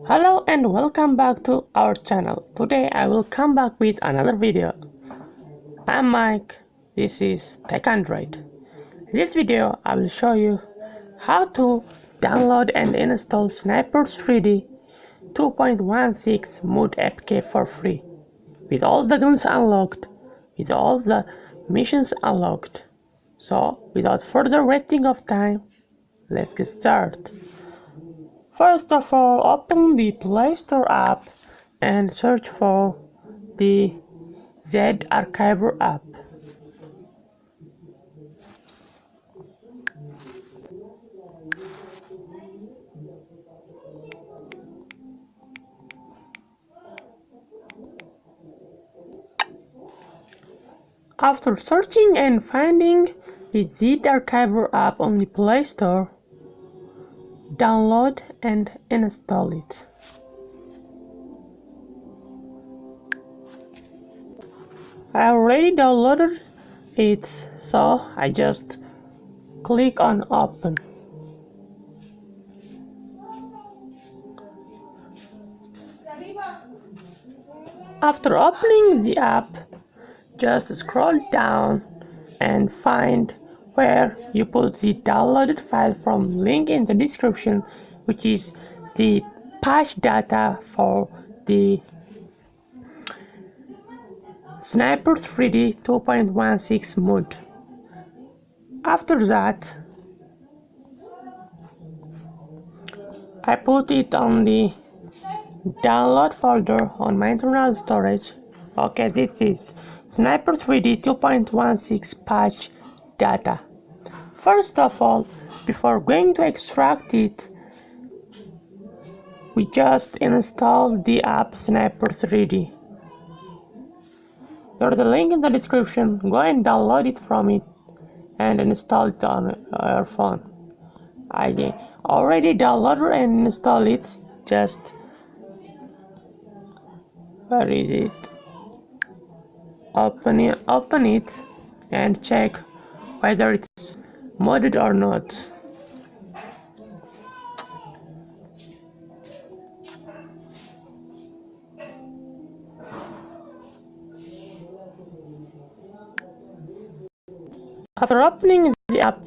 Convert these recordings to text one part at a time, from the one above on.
Hello and welcome back to our channel. Today I will come back with another video. I'm Mike, this is TechAndroid. In this video I will show you how to download and install Sniper's 3D 2.16 mod APK for free, with all the guns unlocked, with all the missions unlocked. So without further wasting of time, let's get started. First of all, open the Play Store app and search for the Z Archiver app. After searching and finding the Z Archiver app on the Play Store, download and install it. I already downloaded it, so I just click on open. After opening the app, just scroll down and find where you put the downloaded file from link in the description, which is the patch data for the Sniper's 3D 2.16 mod. After that, I put it on the download folder on my internal storage. Okay, this is Sniper 3D 2.16 patch data. First of all, before going to extract it, we just install the app Sniper 3D. There's a link in the description. Go and download it from it and install it on your phone. I already downloaded and installed it. Just where is it? Open it and check whether it's modded or not. After opening the app,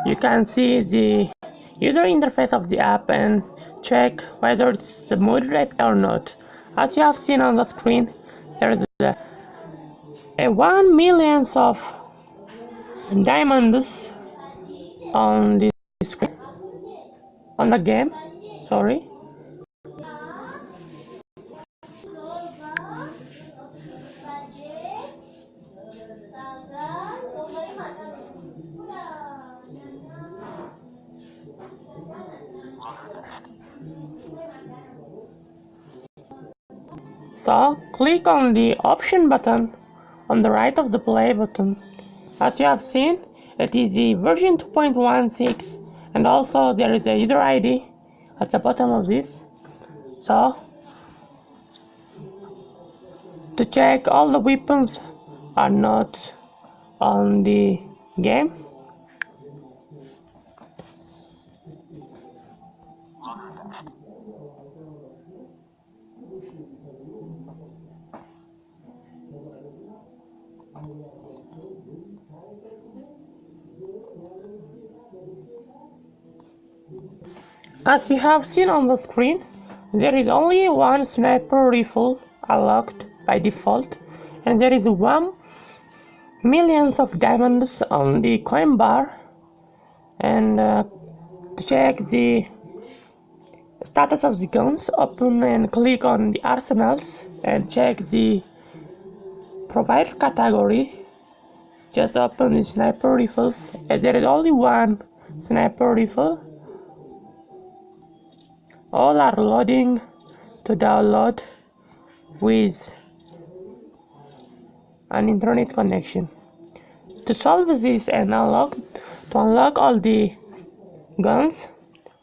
you can see the user interface of the app and check whether it's modded or not. As you have seen on the screen, there is a 1 million of diamonds on the screen, on the game, sorry. So click on the option button on the right of the play button. As you have seen, it is the version 2.16 and also there is a user ID at the bottom of this. So to check all the weapons are not on the game, as you have seen on the screen, there is only one sniper rifle unlocked by default, and there is 1 million of diamonds on the coin bar. And to check the status of the guns, open and click on the arsenals and check the provider category. Just open the sniper rifles, as there is only one sniper rifle. All are loading to download with an internet connection. To solve this and to unlock all the guns,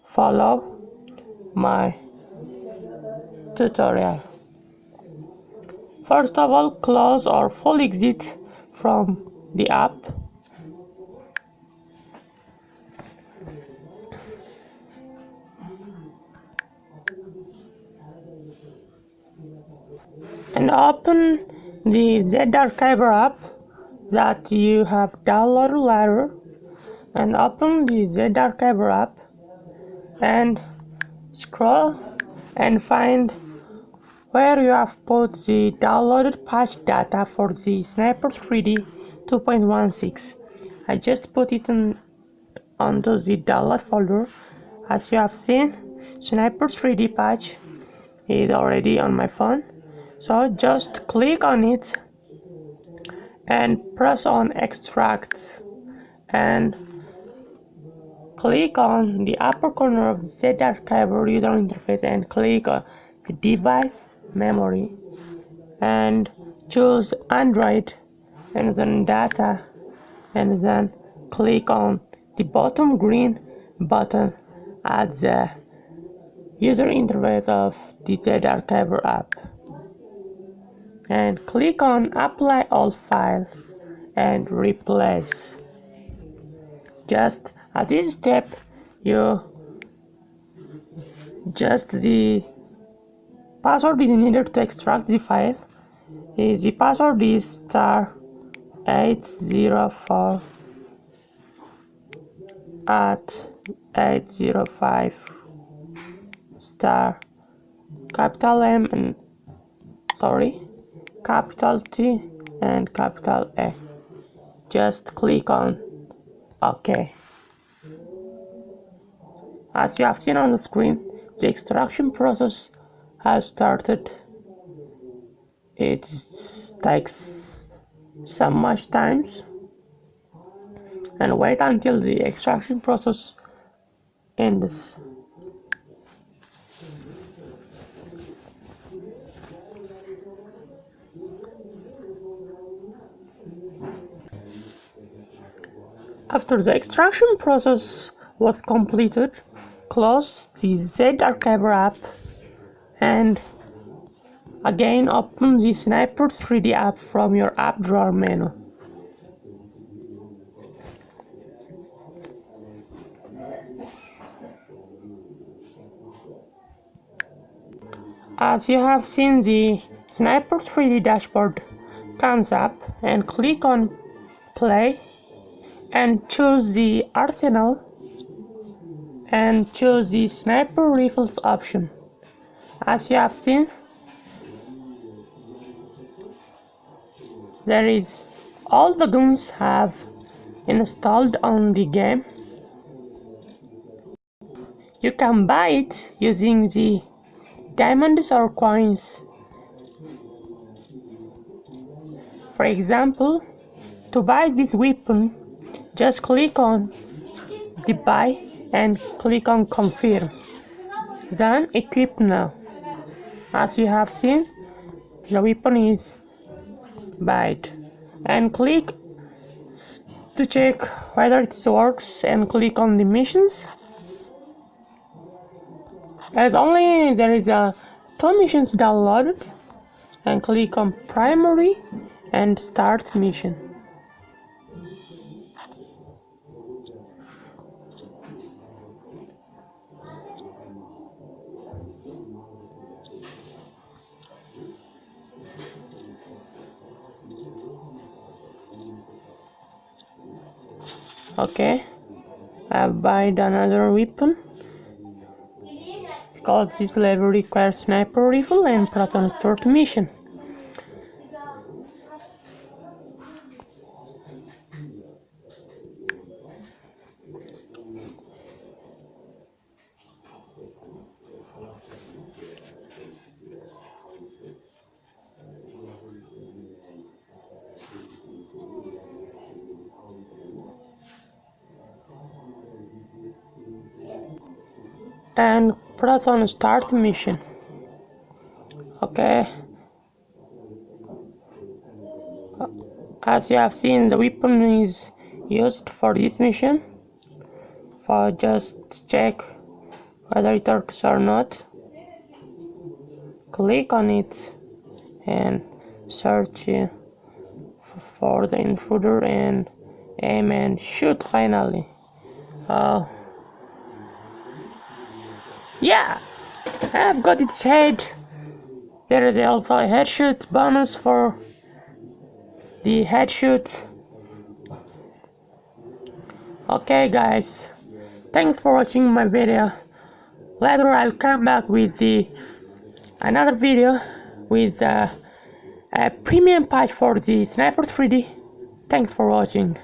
follow my tutorial. First of all, close or full exit from the app. open the Z-Archiver app that you have downloaded later, and open the Z-Archiver app and scroll and find where you have put the downloaded patch data for the Sniper 3D 2.16. I just put it onto the download folder. As you have seen, Sniper 3D patch is already on my phone, so just click on it and press on extract and click on the upper corner of the Z-Archiver user interface and click on the device memory and choose Android and then data, and then click on the bottom green button at the user interface of the Z-Archiver app and click on apply all files and replace. Just at this step, the password is needed to extract the file. The password is *804 @805 capital M and capital T and capital A. Just click on OK. As you have seen on the screen, the extraction process has started. It takes some much time, and wait until the extraction process ends. After the extraction process was completed, close the Z-Archiver app and again open the Sniper 3D app from your app drawer menu. As you have seen, the Sniper 3D dashboard comes up, and click on play and choose the arsenal and choose the sniper rifles option. As you have seen, there is all the guns have installed on the game. You can buy it using the diamonds or coins. For example, to buy this weapon, just click on the buy and click on confirm, then equip now. As you have seen, the weapon is bought, and click to check whether it works and click on the missions. As only there is two missions downloaded, and click on primary and start mission. Okay, I've bought another weapon because this level requires sniper rifle, and press on start mission. And press on start mission. Okay, as you have seen, the weapon is used for this mission. For just check whether it works or not, click on it and search for the intruder and aim and shoot finally. Yeah, I've got its head. There is also a headshot bonus for the headshot. Okay guys, thanks for watching my video. Later I'll come back with another video with a premium patch for the Sniper 3D. Thanks for watching.